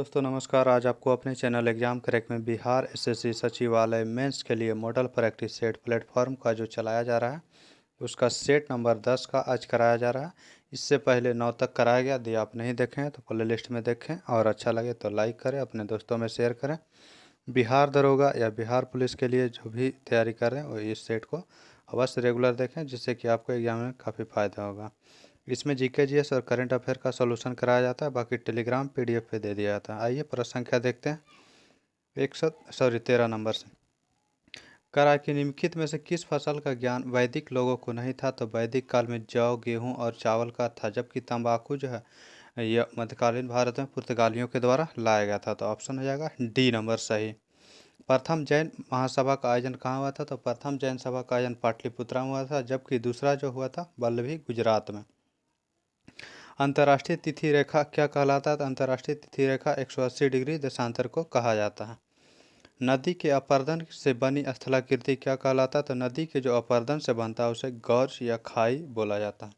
दोस्तों नमस्कार। आज आपको अपने चैनल एग्जाम क्रैक में बिहार एसएससी सचिवालय मेंस के लिए मॉडल प्रैक्टिस सेट प्लेटफॉर्म का जो चलाया जा रहा है उसका सेट नंबर 10 का आज कराया जा रहा है। इससे पहले 9 तक कराया गया। यदि आप नहीं देखें तो प्ले लिस्ट में देखें और अच्छा लगे तो लाइक करें, अपने दोस्तों में शेयर करें। बिहार दरोगा या बिहार पुलिस के लिए जो भी तैयारी कर रहे हैं वो इस सेट को अवश्य रेगुलर देखें, जिससे कि आपको एग्जाम में काफ़ी फ़ायदा होगा। इसमें जीके जीएस और करंट अफेयर का सॉल्यूशन कराया जाता है, बाकी टेलीग्राम पीडीएफ पे दे दिया जाता है। आइए प्रश्न संख्या देखते हैं। 13 नंबर से करा कि निम्नलिखित में से किस फसल का ज्ञान वैदिक लोगों को नहीं था। तो वैदिक काल में जौ, गेहूं और चावल का था, जबकि तंबाकू जो है यह मध्यकालीन भारत में पुर्तगालियों के द्वारा लाया गया था। तो ऑप्शन हो जाएगा डी नंबर सही। प्रथम जैन महासभा का आयोजन कहाँ हुआ था। तो प्रथम जैन सभा का आयोजन पाटलिपुत्रा में हुआ था, जबकि दूसरा जो हुआ था वल्लभी गुजरात में। अंतर्राष्ट्रीय तिथि रेखा क्या कहलाता है। तो अंतर्राष्ट्रीय तिथि रेखा 180 डिग्री देशांतर को कहा जाता है। नदी के अपरदन से बनी स्थलाकृति क्या कहलाता है। तो नदी के जो अपरदन से बनता है उसे गौज या खाई बोला जाता है,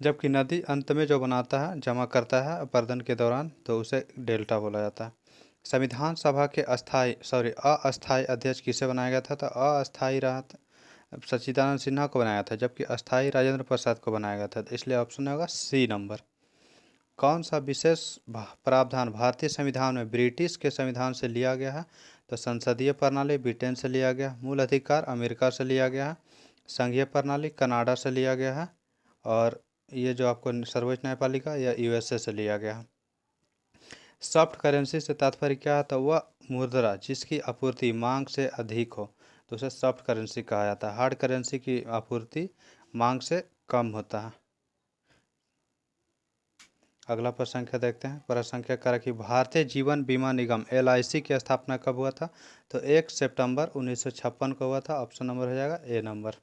जबकि नदी अंत में जो बनाता है, जमा करता है अपरदन के दौरान, तो उसे डेल्टा बोला जाता है। संविधान सभा के अस्थायी अध्यक्ष किसे बनाया गया था। तो अस्थायी सच्चिदानंद सिन्हा को बनाया था, जबकि अस्थायी राजेंद्र प्रसाद को बनाया गया था। तो इसलिए ऑप्शन होगा सी नंबर। कौन सा विशेष प्रावधान भारतीय संविधान में ब्रिटिश के संविधान से लिया गया है। तो संसदीय प्रणाली ब्रिटेन से लिया गया, मूल अधिकार अमेरिका से लिया गया है, संघीय प्रणाली कनाडा से लिया गया है, और ये जो आपको सर्वोच्च न्यायपालिका या यूएसए से लिया गया है। सॉफ्ट करेंसी से तात्पर्य क्या है। तो वह मुद्रा जिसकी आपूर्ति मांग से अधिक हो, तो उसे सॉफ्ट करेंसी कहा जाता है। हार्ड करेंसी की आपूर्ति मांग से कम होता है। अगला प्रश्न संख्या देखते हैं। प्रश्न संख्या करा कि भारतीय जीवन बीमा निगम एलआईसी की स्थापना कब हुआ था। तो 1 सितंबर 1956 को हुआ था। ऑप्शन नंबर हो जाएगा ए नंबर।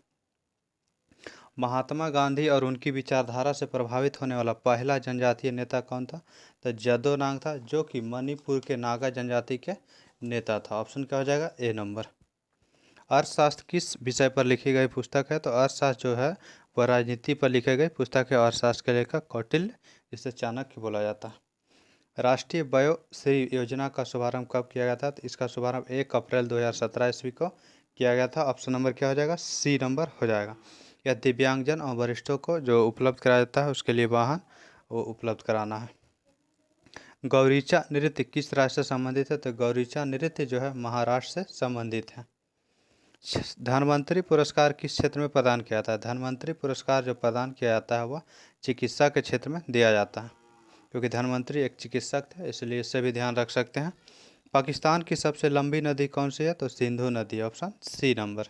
महात्मा गांधी और उनकी विचारधारा से प्रभावित होने वाला पहला जनजातीय नेता कौन था। तो जदो नांग था, जो कि मणिपुर के नागा जनजाति के नेता था। ऑप्शन क्या हो जाएगा ए नंबर। अर्थशास्त्र किस विषय पर लिखी गई पुस्तक है। तो अर्थशास्त्र जो है वह राजनीति पर लिखी गई पुस्तक है। अर्थशास्त्र के लेखक कौटिल्य, जिसे चाणक्य बोला जाता है। राष्ट्रीय वयोश्री योजना का शुभारंभ कब किया गया था। तो इसका शुभारंभ 1 अप्रैल 2017 ईस्वी को किया गया था। ऑप्शन नंबर क्या हो जाएगा सी नंबर हो जाएगा। यह दिव्यांगजन और वरिष्ठों को जो उपलब्ध कराया जाता है उसके लिए वाहन वो उपलब्ध कराना है। गौरीचा नृत्य किस राज्य से संबंधित है। तो गौरीचा नृत्य जो है महाराष्ट्र से संबंधित है। धन्वंतरी पुरस्कार किस क्षेत्र में प्रदान किया जाता है। धन्वंतरी पुरस्कार जो प्रदान किया जाता है वह चिकित्सा के क्षेत्र में दिया जाता है, क्योंकि धन्वंतरी एक चिकित्सक थे, इसलिए इससे भी ध्यान रख सकते हैं। पाकिस्तान की सबसे लंबी नदी कौन सी है। तो सिंधु नदी। Option C number.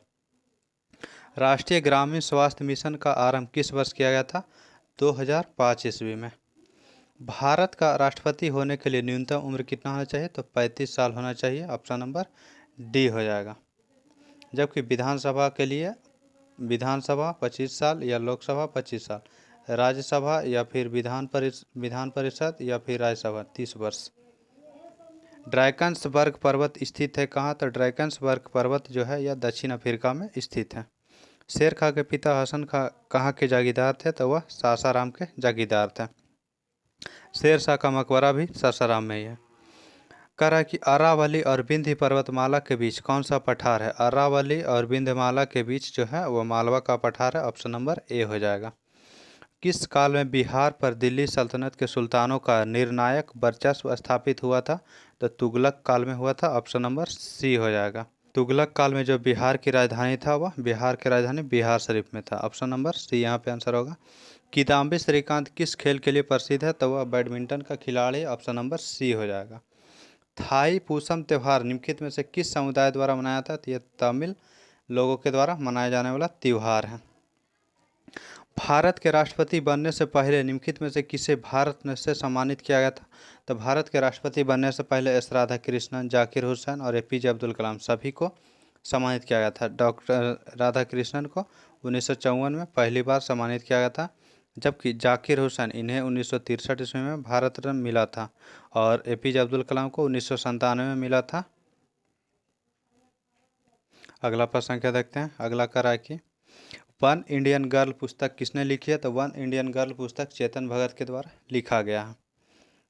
राष्ट्रीय ग्रामीण स्वास्थ्य मिशन का आरंभ किस वर्ष किया गया था। 2005 ईस्वी में। भारत का राष्ट्रपति होने के लिए न्यूनतम उम्र कितना होना चाहिए। तो 35 साल होना चाहिए। ऑप्शन नंबर डी हो जाएगा। जबकि विधानसभा के लिए विधानसभा 25 साल या लोकसभा 25 साल, राज्यसभा या फिर विधान परिषद या फिर राज्यसभा 30 वर्ष। ड्रैकन्सबर्ग पर्वत स्थित है कहाँ। तो ड्रैकन्सबर्ग पर्वत जो है यह दक्षिण अफ्रीका में स्थित है। शेर खां के पिता हसन खां कहाँ के जागीरदार थे। तो वह सासाराम के जागीरदार थे। शेर शाह का मकबरा भी सासाराम में ही है। कह रहा है कि अरावली और विंध्य पर्वतमाला के बीच कौन सा पठार है। अरावली और विंध्यमाला के बीच जो है वो मालवा का पठार है। ऑप्शन नंबर ए हो जाएगा। किस काल में बिहार पर दिल्ली सल्तनत के सुल्तानों का निर्णायक वर्चस्व स्थापित हुआ था। तो तुगलक काल में हुआ था। ऑप्शन नंबर सी हो जाएगा। तुगलक काल में जो बिहार की राजधानी था वह बिहार की राजधानी बिहार शरीफ में था। ऑप्शन नंबर सी यहाँ पे आंसर होगा। किदाम्बी श्रीकांत किस खेल के लिए प्रसिद्ध है। तो वह बैडमिंटन का खिलाड़ी। ऑप्शन नंबर सी हो जाएगा। थाई पूसम त्यौहार निम्नलिखित में से किस समुदाय द्वारा मनाया जाता है। तो यह तमिल लोगों के द्वारा मनाया जाने वाला त्यौहार है। भारत के राष्ट्रपति बनने से पहले निम्नलिखित में से किसे भारत ने से सम्मानित किया गया था। तो भारत के राष्ट्रपति बनने से पहले एस राधाकृष्णन, जाकिर हुसैन और एपीजे अब्दुल कलाम सभी को सम्मानित किया गया था। डॉक्टर राधाकृष्णन को 1954 में पहली बार सम्मानित किया गया था, जबकि जाकिर हुसैन इन्हें 1963 ईस्वी में भारत रत्न मिला था, और एपीजे अब्दुल कलाम को 1997 में मिला था। अगला प्रश्न संख्या देखते हैं। अगला करा है कि वन इंडियन गर्ल पुस्तक किसने लिखी है। तो वन इंडियन गर्ल पुस्तक चेतन भगत के द्वारा लिखा गया है।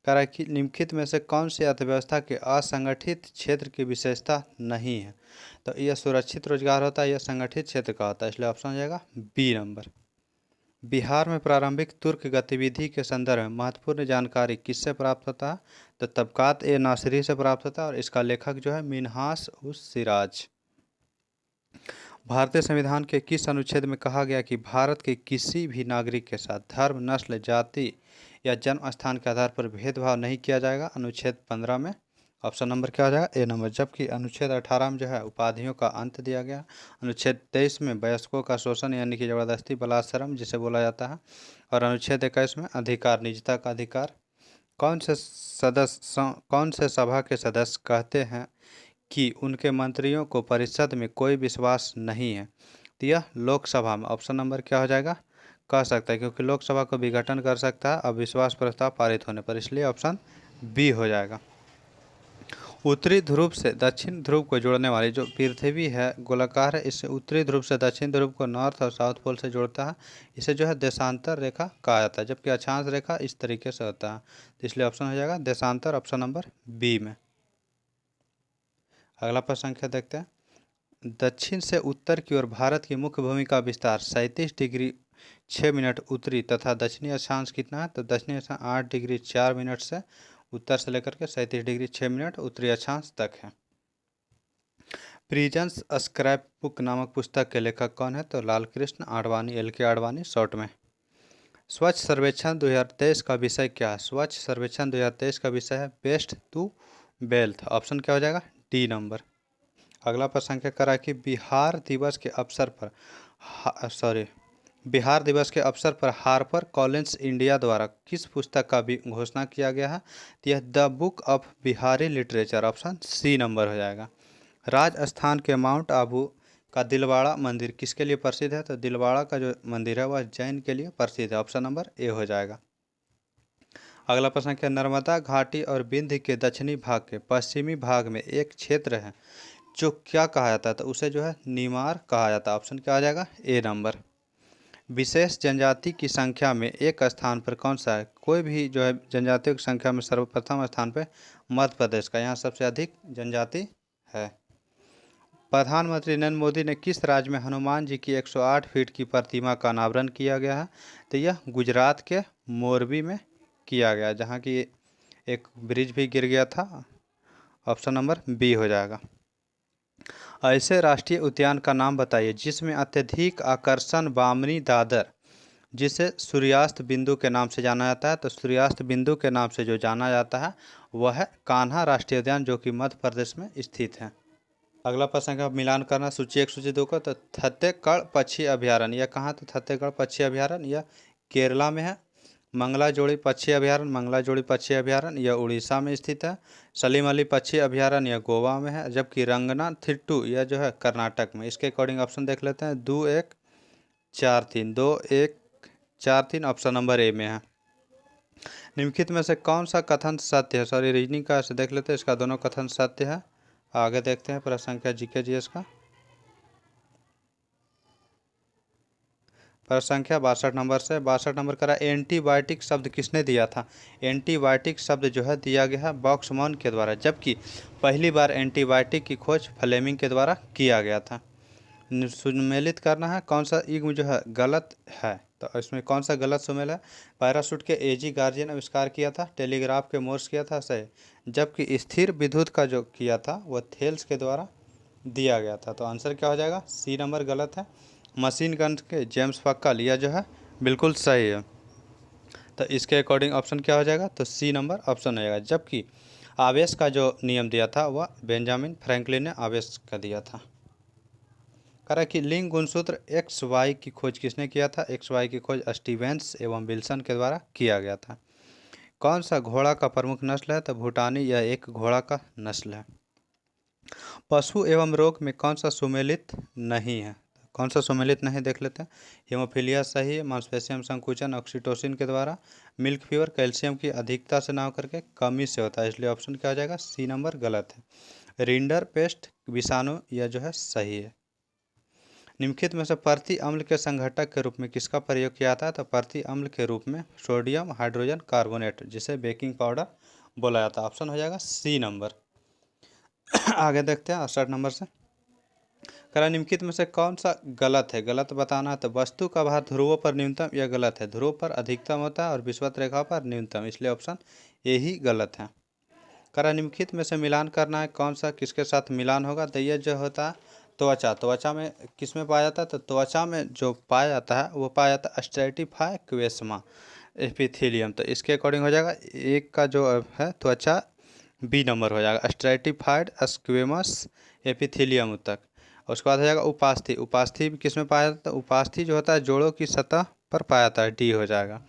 कह रहा है कि निम्नलिखित में से कौन सी अर्थव्यवस्था के असंगठित क्षेत्र की विशेषता नहीं है। तो यह सुरक्षित रोजगार होता है, यह संगठित क्षेत्र का होता है, इसलिए ऑप्शन हो जाएगा बी नंबर। बिहार में प्रारंभिक तुर्क गतिविधि के संदर्भ में महत्वपूर्ण जानकारी किससे प्राप्त होता है। तो तबकात ए नासिरी से प्राप्त होता है और इसका लेखक जो है मिन्हास उस सिराज। भारतीय संविधान के किस अनुच्छेद में कहा गया कि भारत के किसी भी नागरिक के साथ धर्म, नस्ल, जाति या जन्म स्थान के आधार पर भेदभाव नहीं किया जाएगा। अनुच्छेद 15 में ऑप्शन नंबर क्या हो जाएगा ए नंबर। जबकि अनुच्छेद 18 में जो है उपाधियों का अंत दिया गया। अनुच्छेद 23 में वयस्कों का शोषण यानी कि जबरदस्ती बलात्सरम जिसे बोला जाता है। और अनुच्छेद 21 में अधिकार, निजता का अधिकार। कौन से सभा के सदस्य कहते हैं कि उनके मंत्रियों को परिषद में कोई विश्वास नहीं है। तो यह लोकसभा में ऑप्शन नंबर क्या हो जाएगा कह सकता है, क्योंकि लोकसभा को विघटन कर सकता है अविश्वास प्रस्ताव पारित होने पर, इसलिए ऑप्शन बी हो जाएगा। उत्तरी ध्रुव से दक्षिण ध्रुव को जोड़ने वाली जो पृथ्वी है गोलाकार है, इससे उत्तरी ध्रुव से दक्षिण ध्रुव को नॉर्थ और साउथ पोल से जोड़ता है। इसे जो है देशांतर रेखा कहा जाता है, जबकि अक्षांश रेखा इस तरीके से होता है। तो इसलिए ऑप्शन हो जाएगा देशांतर, ऑप्शन नंबर बी में। अगला प्रश्न संख्या देखते हैं। दक्षिण से उत्तर की ओर भारत की मुख्य भूमि का विस्तार 37 डिग्री 6 मिनट उत्तरी तथा दक्षिणी अक्षांश कितना है। तो दक्षिणी अक्षांश 8 डिग्री 4 मिनट से उत्तर से लेकर के 37 डिग्री 6 मिनट उत्तरी अक्षांश तक है। प्रिजन्स स्क्रैप बुक नामक पुस्तक के लेखक कौन है। तो लालकृष्ण आडवाणी, LK आडवाणी शॉर्ट में। स्वच्छ सर्वेक्षण 2023 का विषय क्या है। स्वच्छ सर्वेक्षण 2023 का विषय है बेस्ट टू वेल्थ, ऑप्शन क्या हो जाएगा डी नंबर। अगला प्रश्न संख्या करा कि बिहार दिवस के अवसर पर हार्पर कॉलिंस इंडिया द्वारा किस पुस्तक का भी घोषणा किया गया है। तो यह the book of Bihari literature, option C number हो जाएगा। राजस्थान के माउंट आबू का दिलवाड़ा मंदिर किसके लिए प्रसिद्ध है। तो दिलवाड़ा का जो मंदिर है वह जैन के लिए प्रसिद्ध है, ऑप्शन नंबर ए हो जाएगा। अगला प्रश्न क्या, नर्मदा घाटी और विंध्य के दक्षिणी भाग के पश्चिमी भाग में एक क्षेत्र है जो क्या कहा जाता है। तो उसे जो है नीमार कहा जाता है, ऑप्शन क्या आ जाएगा ए नंबर। विशेष जनजाति की संख्या में एक स्थान पर कौन सा है। कोई भी जो है जनजातियों की संख्या में सर्वप्रथम स्थान पर मध्य प्रदेश का, यहाँ सबसे अधिक जनजाति है। प्रधानमंत्री नरेंद्र मोदी ने किस राज्य में हनुमान जी की 108 फीट की प्रतिमा का अनावरण किया गया है। तो यह गुजरात के मोरबी में किया गया, जहाँ की एक ब्रिज भी गिर गया था, ऑप्शन नंबर बी हो जाएगा। ऐसे राष्ट्रीय उद्यान का नाम बताइए जिसमें अत्यधिक आकर्षण बामनी दादर, जिसे सूर्यास्त बिंदु के नाम से जाना जाता है। तो सूर्यास्त बिंदु के नाम से जो जाना जाता है वह है कान्हा राष्ट्रीय उद्यान, जो कि मध्य प्रदेश में स्थित है। अगला प्रश्न का मिलान करना सूची 1 सूची 2 का। तो छत्तीसगढ़ पक्षी अभ्यारण्य यह कहाँ। तो छत्तीसगढ़ पक्षी अभ्यारण्य यह केरला में है। मंगलाजोड़ी पक्षी अभ्यारण्य, मंगलाजोड़ी पक्षी अभ्यारण्य यह उड़ीसा में स्थित है। सलीम अली पक्षी अभ्यारण्य यह गोवा में है। जबकि रंगनाथिट्टू यह जो है कर्नाटक में। इसके अकॉर्डिंग ऑप्शन देख लेते हैं 2 1 4 3, 2 1 4 3, ऑप्शन नंबर ए में है। निम्नलिखित में से कौन सा कथन सत्य है। सॉरी रीजनिंग का देख लेते हैं, इसका दोनों कथन सत्य है। आगे देखते हैं प्रश्न संख्या जीके जीएस का। प्रश्न संख्या 62 नंबर से 62 नंबर करा एंटीबायोटिक शब्द किसने दिया था। एंटीबायोटिक शब्द जो है दिया गया है बॉक्समैन के द्वारा, जबकि पहली बार एंटीबायोटिक की खोज फ्लेमिंग के द्वारा किया गया था। सुमेलित करना है कौन सा युग्म जो है गलत है। तो इसमें कौन सा गलत सुमेल है। पैराशूट के एजी गार्जियन आविष्कार किया था, टेलीग्राफ के मोर्स किया था सही, जबकि स्थिर विद्युत का जो किया था वह थेल्स के द्वारा दिया गया था। तो आंसर क्या हो जाएगा सी नंबर गलत है। मशीन गन के जेम्स फक्कल यह जो है बिल्कुल सही है। तो इसके अकॉर्डिंग ऑप्शन क्या हो जाएगा। तो सी नंबर ऑप्शन हो जाएगा। जबकि आवेश का जो नियम दिया था वह बेंजामिन फ्रैंकलिन ने आवेश का दिया था। कह रहा है कि लिंग गुणसूत्र XY की खोज किसने किया था। XY की खोज स्टीवेंस एवं विल्सन के द्वारा किया गया था। कौन सा घोड़ा का प्रमुख नस्ल है। तो भूटानी यह एक घोड़ा का नस्ल है। पशु एवं रोग में कौन सा सुमेलित नहीं है। कौन सा सुमेलित नहीं देख लेते हैं। हीमोफीलिया सही है, मांसपेशियम संकुचन ऑक्सीटोसिन के द्वारा, मिल्क फीवर कैल्शियम की अधिकता से ना होकर के कमी से होता है, इसलिए ऑप्शन क्या हो जाएगा सी नंबर गलत है। रिंडर पेस्ट विषाणु यह जो है सही है। निम्नलिखित में से प्रति अम्ल के संघटक के रूप में किसका प्रयोग किया जाता है? तो प्रति अम्ल के रूप में सोडियम हाइड्रोजन कार्बोनेट, जिसे बेकिंग पाउडर बोला जाता है। ऑप्शन हो जाएगा सी नंबर। आगे देखते हैं 68 नंबर से। करा निम्नलिखित में से कौन सा गलत है? गलत बताना है। तो वस्तु का भार ध्रुवों पर न्यूनतम, यह गलत है। ध्रुव पर अधिकतम होता है और विषुवत रेखा पर न्यूनतम, इसलिए ऑप्शन ए ही गलत है। करा निम्नलिखित में से मिलान करना है, कौन सा किसके साथ मिलान होगा? तो ये जो होता है त्वचा, त्वचा में किस में पाया जाता है? तो त्वचा में जो पाया जाता है वो पाया जाता है स्ट्रैटिफाई क्वेस्मा एपिथेलियम। तो इसके अकॉर्डिंग हो जाएगा एक का जो है त्वचा बी नंबर हो जाएगा, स्ट्रैटिफाइड स्क्वेमस एपिथेलियम तक। और उसके बाद हो जाएगा उपास्थि। उपास्थि किस में पाया जाता है? उपास्थि जो होता है जोड़ों की सतह पर पाया जाता है, डी हो जाएगा।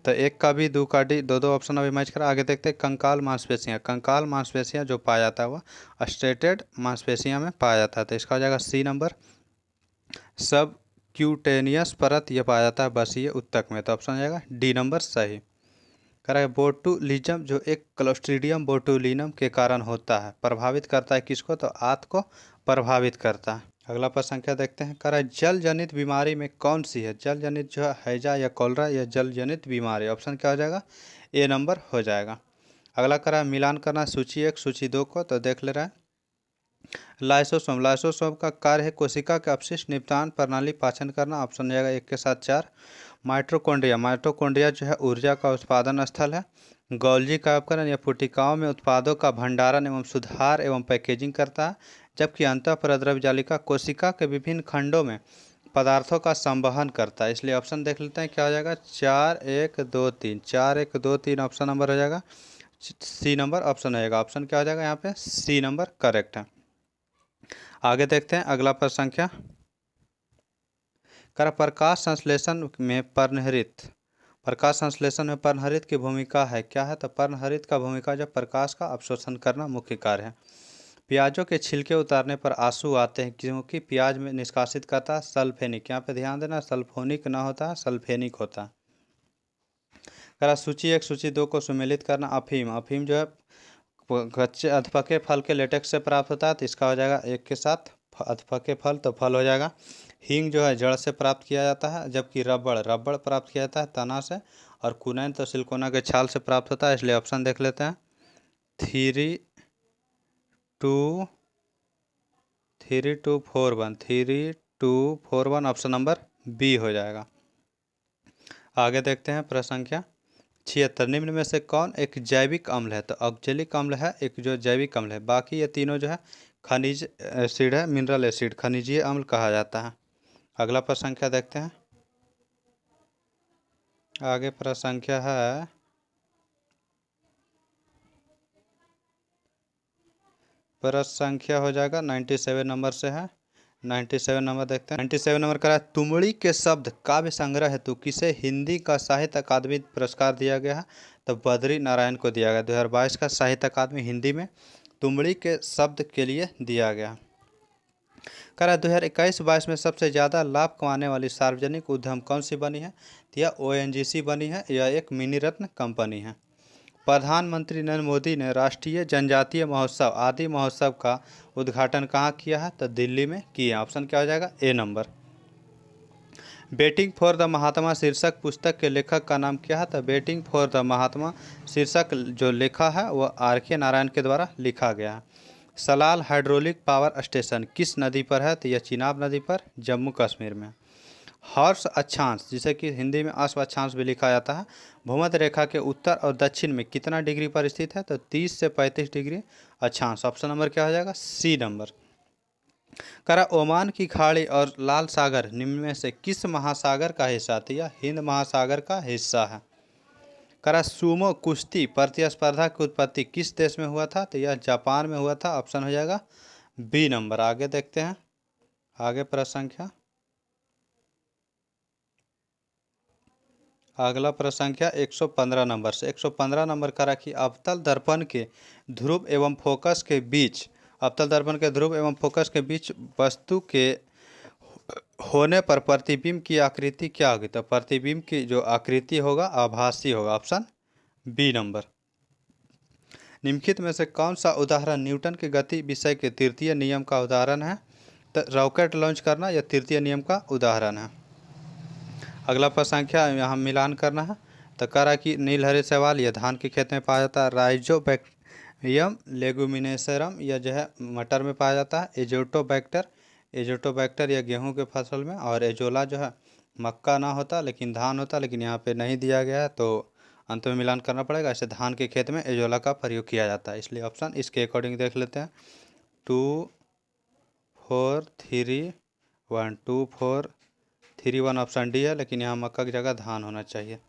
तो एक का भी, दो का डी, दो दो ऑप्शन अभी मैच करा। आगे देखते हैं कंकाल मांसपेशियाँ। कंकाल मांसपेशियाँ जो पाया जाता है वह स्ट्रेटेड मांसपेशियाँ में पाया जाता है, तो इसका हो जाएगा सी नंबर। सब क्यूटेनियस परत यह पाया जाता है बसीय उत्तक में, तो ऑप्शन हो जाएगा डी नंबर सही। करेगा बोटुलिज्म जो एक क्लोस्ट्रीडियम बोटुलिनम के कारण होता है, प्रभावित करता है किसको? तो आंत को प्रभावित करता है। अगला प्रश्न संख्या देखते हैं। करा जल जनित बीमारी में कौन सी है? जल जनित जो है हैजा या कॉलरा या जल जनित बीमारी, ऑप्शन क्या हो जाएगा? ए नंबर हो जाएगा। अगला करा मिलान करना सूची 1 सूची 2 को, तो देख ले रहा है। लाइसोसोम, लाइसोसोम का कार्य है कोशिका के अपशिष्ट निपटान प्रणाली पाचन करना, ऑप्शन हो जाएगा 1 के साथ 4। माइटोकॉन्ड्रिया, माइटोकॉन्ड्रिया जो है ऊर्जा का उत्पादन स्थल है। गोल्जी का उपकरण या पुटिकाओं में उत्पादों का भंडारण एवं सुधार एवं पैकेजिंग करता है। जबकि अंतःपरद्रव्य जालिका कोशिका के विभिन्न खंडों में पदार्थों का संवहन करता है, इसलिए ऑप्शन देख लेते हैं क्या हो जाएगा? 4 1 2 3, 4 1 2 3 ऑप्शन नंबर हो जाएगा सी नंबर ऑप्शन रहेगा। ऑप्शन क्या हो जाएगा यहाँ पे? सी नंबर करेक्ट है। आगे देखते हैं अगला प्रश्न संख्या। कर प्रकाश संश्लेषण में पर्णहरित, प्रकाश संश्लेषण में पर्णहरित की भूमिका है क्या है? तो पर्णहरित का भूमिका जो प्रकाश का अवशोषण करना मुख्य कार्य है। प्याजों के छिलके उतारने पर आंसू आते हैं क्योंकि प्याज में निष्कासित करता है सल्फेनिक, यहाँ पे ध्यान देना सल्फोनिक ना होता है सल्फेनिक होता है। करा सूची 1 सूची 2 को सुमेलित करना। अफीम, अफीम जो है कच्चे अधपके फल के लेटेक्स से प्राप्त होता है, तो इसका हो जाएगा 1 के साथ अधपके फल, तो फल हो जाएगा। हींग जो है जड़ से प्राप्त किया जाता है, जबकि रबड़, रबड़ प्राप्त किया जाता है तना से। और कुनैन तो सिलिकोना के छाल से प्राप्त होता है, इसलिए ऑप्शन देख लेते हैं 3 2 3 2 4 1, 3 2 4 1 ऑप्शन नंबर बी हो जाएगा। आगे देखते हैं प्रश्न संख्या 76। निम्न में से कौन एक जैविक अम्ल है? तो ऑक्जेलिक अम्ल है एक जो जैविक अम्ल है, बाकी ये तीनों जो है खनिज एसिड है, मिनरल एसिड, खनिजीय अम्ल कहा जाता है। अगला प्रश्न संख्या देखते हैं। आगे प्रश्न संख्या है प्रश्न संख्या हो जाएगा 97 नंबर से है। 97 नंबर देखते हैं। 97 नंबर का तुमड़ी के शब्द काव्य संग्रह हेतु किसे हिंदी का साहित्य अकादमी पुरस्कार दिया गया है? तो बद्री नारायण को दिया गया। 2022 का साहित्य अकादमी हिंदी में तुमड़ी के शब्द के लिए दिया गया। करा 2021-22 में सबसे ज़्यादा लाभ कमाने वाली सार्वजनिक उद्यम कौन सी बनी है? तो यह ओएनजीसी बनी है, यह एक मिनी रत्न कंपनी है। प्रधानमंत्री नरेंद्र मोदी ने राष्ट्रीय जनजातीय महोत्सव आदि महोत्सव का उद्घाटन कहाँ किया है? तो दिल्ली में किया। ऑप्शन क्या हो जाएगा? ए नंबर। बेटिंग फॉर द महात्मा शीर्षक पुस्तक के लेखक का नाम क्या है? तो बेटिंग फॉर द महात्मा शीर्षक जो लिखा है वह आर.के. नारायण के द्वारा लिखा गया है। सलाल हाइड्रोलिक पावर स्टेशन किस नदी पर है? तो यह चिनाब नदी पर, जम्मू कश्मीर में। हर्ष अक्षांश जिसे कि हिंदी में अश्व अक्षांश भी लिखा जाता है, भूमध्य रेखा के उत्तर और दक्षिण में कितना डिग्री पर स्थित है? तो 30 से 35 डिग्री अक्षांश। ऑप्शन नंबर क्या हो जाएगा? C number. करा ओमान की खाड़ी और लाल सागर निम्न में से किस महासागर का हिस्सा था? यह हिंद महासागर का हिस्सा है। करा सुमो कुश्ती प्रतिस्पर्धा की उत्पत्ति किस देश में हुआ था? तो यह जापान में हुआ था। ऑप्शन हो जाएगा बी नंबर। आगे देखते हैं आगे प्रश्न संख्या। अगला प्रश्न संख्या 115 नंबर से। 115 नंबर का रखिए अवतल दर्पण के ध्रुव एवं फोकस के बीच, अवतल दर्पण के ध्रुव एवं फोकस के बीच वस्तु के होने पर प्रतिबिंब की आकृति क्या होगी? तो प्रतिबिंब की जो आकृति होगा आभासी होगा। Option B number. निम्नलिखित में से कौन सा उदाहरण न्यूटन के गति विषय के तृतीय नियम का उदाहरण है? रॉकेट लॉन्च करना यह तृतीय नियम का उदाहरण है। अगला प्रश्न संख्या यहाँ मिलान करना है। तो कह रहा है कि नीलहरी शैवाल यह धान के खेत में पाया जाता है। राइजोबैक्टीरियम लेगुमिनेसरम यह जो है मटर में पाया जाता है। एजोटोबैक्टर यह गेहूं के फसल में, और एजोला जो है मक्का ना होता लेकिन धान होता, लेकिन यहाँ पे नहीं दिया गया है तो अंत में मिलान करना पड़ेगा। ऐसे धान के खेत में एजोला का प्रयोग किया जाता है, इसलिए ऑप्शन इसके अकॉर्डिंग देख लेते हैं। 2 4 3 1 2 4 3 1 ऑप्शन डी है, लेकिन यहाँ मक्का की जगह धान होना चाहिए।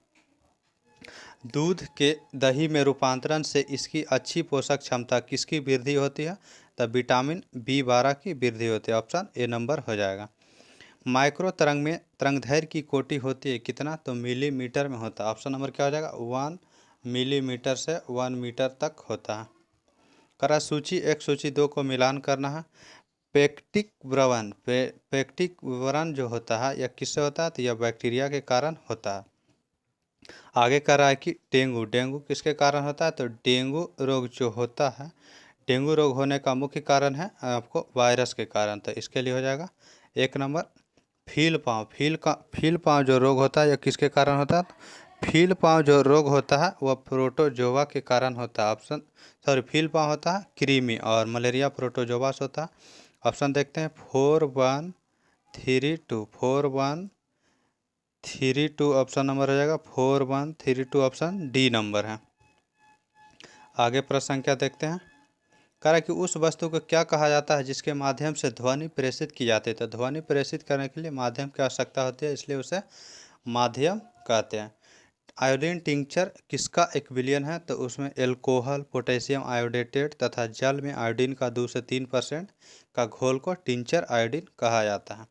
दूध के दही में रूपांतरण से इसकी अच्छी पोषक क्षमता किसकी वृद्धि होती है? तो विटामिन B12 की वृद्धि होती है, ऑप्शन ए नंबर हो जाएगा। माइक्रो तरंग में तरंगदैर्घ्य की कोटि होती है कितना? तो मिलीमीटर में होता है, ऑप्शन नंबर क्या हो जाएगा? 1 मिलीमीटर से 1 मीटर तक होता है। करा सूची 1 सूची 2 को मिलान करना है। पेक्टिक व्रण जो होता है यह किससे होता है? तो यह बैक्टीरिया के कारण होता है। आगे कर रहा है कि डेंगू किसके कारण होता है? तो डेंगू रोग जो होता है, डेंगू रोग होने का मुख्य कारण है आपको वायरस के कारण, तो इसके लिए हो जाएगा 1 नंबर। फील पाँव जो रोग होता है यह किसके कारण होता है? फील पाँव जो रोग होता है वह प्रोटोजोवा के कारण होता है। फील पाँव होता है कृमि और मलेरिया प्रोटोजोवा से होता है। ऑप्शन देखते हैं 4 1 3 2 4 1 3 2 ऑप्शन नंबर हो जाएगा 4 1 3 2 ऑप्शन डी नंबर है। आगे प्रश्न संख्या देखते हैं। कह रहा है कि उस वस्तु को क्या कहा जाता है जिसके माध्यम से ध्वनि प्रेषित की जाती है? तो ध्वनि प्रेषित करने के लिए माध्यम की आवश्यकता होती है, इसलिए उसे माध्यम कहते हैं। आयोडीन टिंचर किसका एक विलयन है? तो उसमें एल्कोहल, पोटेशियम आयोडेटेड तथा जल में आयोडीन का 2 से 3% का घोल को टिंचर आयोडीन कहा जाता है।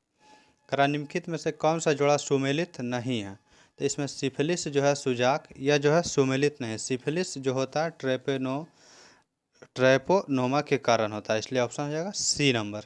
करा निम्नलिखित में से कौन सा जोड़ा सुमेलित नहीं है? तो इसमें सिफिलिस जो है सुजाक, यह जो है सुमेलित नहीं है। सिफिलिस जो होता है ट्रैपोनोमा के कारण होता है, इसलिए ऑप्शन हो जाएगा सी नंबर।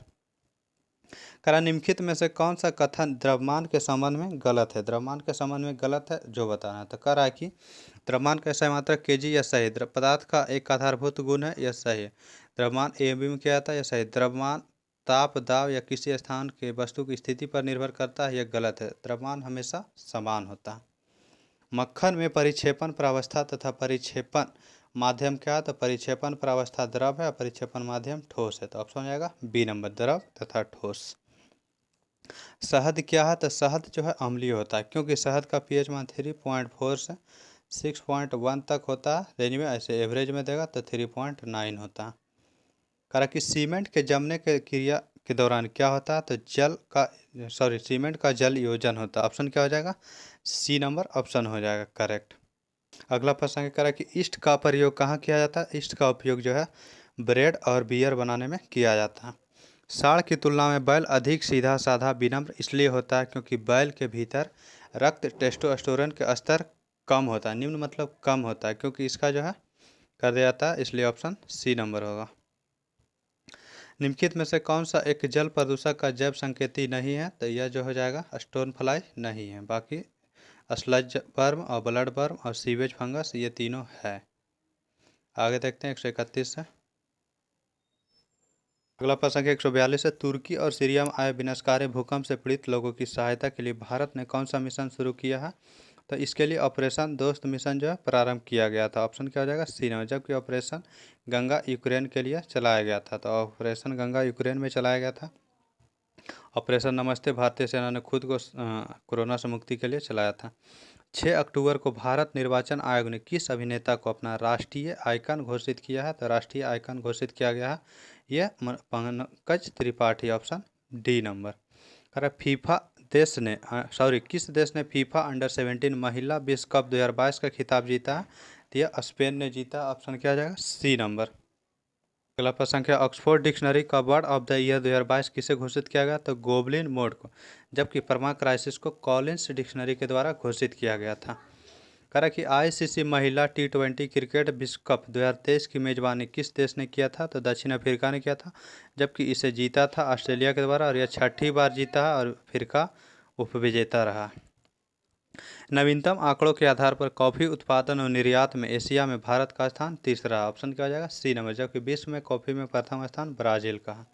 करा निम्नलिखित में से कौन सा कथन द्रव्यमान के संबंध में गलत है? द्रव्यमान के संबंध में गलत है जो बताना है। तो कह रहा है कि द्रव्यमान का सही मात्रा केजी या सही, पदार्थ का एक आधारभूत गुण है, यह सही है। द्रव्यमान एबी में क्या आता है? यह सही। द्रव्यमान ताप, दाब या किसी स्थान के वस्तु की स्थिति पर निर्भर करता है, यह गलत है। द्रव्यमान हमेशा समान होता है। मक्खन में परिक्षेपण प्रावस्था तथा परिक्षेपण माध्यम क्या है? तो परिक्षेपण प्रावस्था द्रव है, परिक्षेपण माध्यम ठोस है, तो ऑप्शन हो जाएगा बी नंबर, द्रव तथा ठोस। शहद क्या है? तो शहद जो है अम्लीय होता है, क्योंकि शहद का pH मान 3.4 से 6.1 तक होता है रेंज में, ऐसे एवरेज में देगा तो 3.9 होता है। कहा कि सीमेंट के जमने के क्रिया के दौरान क्या होता है? तो सीमेंट का जल योजन होता है, ऑप्शन क्या हो जाएगा? सी नंबर ऑप्शन हो जाएगा करेक्ट। अगला प्रश्न कह रहा है कि ईस्ट का प्रयोग कहाँ किया जाता है? ईस्ट का उपयोग जो है ब्रेड और बियर बनाने में किया जाता है। सांड की तुलना में बैल अधिक सीधा साधा विनम्र इसलिए होता है क्योंकि बैल के भीतर रक्त टेस्टोस्टेरोन के स्तर कम होता है, निम्न मतलब कम होता है, क्योंकि इसका जो है कर दिया जाता है, इसलिए ऑप्शन सी नंबर होगा। निम्नलिखित में से कौन सा एक जल प्रदूषक का जैव संकेती नहीं है? तो यह जो हो जाएगा स्टोन फ्लाई नहीं है, बाकी स्लज वर्म और ब्लड वर्म और सीवेज फंगस ये तीनों है। आगे देखते हैं 131 से। अगला प्रश्न है 142 है। तुर्की और सीरिया में आए विनाशकारी भूकंप से पीड़ित लोगों की सहायता के लिए भारत ने कौन सा मिशन शुरू किया है? तो इसके लिए ऑपरेशन दोस्त मिशन जो है प्रारंभ किया गया था, ऑप्शन क्या हो जाएगा? C number. जबकि ऑपरेशन गंगा यूक्रेन के लिए चलाया गया था, तो ऑपरेशन गंगा यूक्रेन में चलाया गया था। ऑपरेशन नमस्ते भारतीय सेना ने खुद को कोरोना से मुक्ति के लिए चलाया था। 6 अक्टूबर को भारत निर्वाचन आयोग ने किस अभिनेता को अपना राष्ट्रीय आइकन घोषित किया है? तो राष्ट्रीय आइकन घोषित किया गया है यह Pankaj Tripathi, option D number. कह फीफा देश ने किस देश ने फीफा अंडर-17 महिला विश्व कप 2022 का खिताब जीता है? तो यह स्पेन ने जीता, ऑप्शन क्या आ जाएगा? C number. अगला प्रश्न है ऑक्सफोर्ड डिक्शनरी का वर्ड ऑफ द ईयर 2022 किसे घोषित किया गया? तो गोबलिन मोड को, जबकि परमा क्राइसिस को कॉलिंस डिक्शनरी के द्वारा घोषित किया गया था। कहा कि आईसीसी महिला T20 क्रिकेट विश्व कप 2023 की मेजबानी किस देश ने किया था? तो दक्षिण अफ्रीका ने किया था, जबकि इसे जीता था ऑस्ट्रेलिया के द्वारा, और यह 6ठी बार जीता है और अफ्रीका उपविजेता रहा। नवीनतम आंकड़ों के आधार पर कॉफ़ी उत्पादन और निर्यात में एशिया में भारत का स्थान तीसरा, ऑप्शन क्या हो जाएगा? C number. जबकि विश्व में कॉफ़ी में प्रथम स्थान ब्राज़ील का है।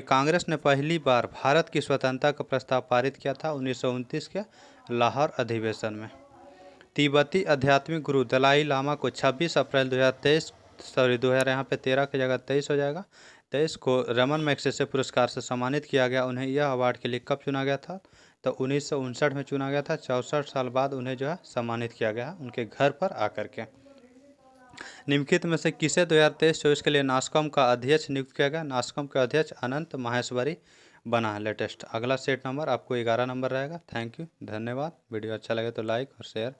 कांग्रेस ने पहली बार भारत की स्वतंत्रता का प्रस्ताव पारित किया था 1929 के लाहौर अधिवेशन में। तिब्बती आध्यात्मिक गुरु दलाई लामा को 26 अप्रैल 2023 यहाँ पे 13 की जगह 23 हो जाएगा, 23 को रमन मैग्सेसे पुरस्कार से सम्मानित किया गया। उन्हें यह अवार्ड के लिए कब चुना गया था? तो 1959 में चुना गया था। 64 साल बाद उन्हें जो है सम्मानित किया गया उनके घर पर आकर के। निम्नलिखित में से किसे 2023-24 के लिए नास्कॉम का अध्यक्ष नियुक्त किया गया? नास्कॉम के अध्यक्ष अनंत माहेश्वरी बना है लेटेस्ट। अगला सेट नंबर आपको 11 नंबर रहेगा। थैंक यू, धन्यवाद। वीडियो अच्छा लगे तो लाइक और शेयर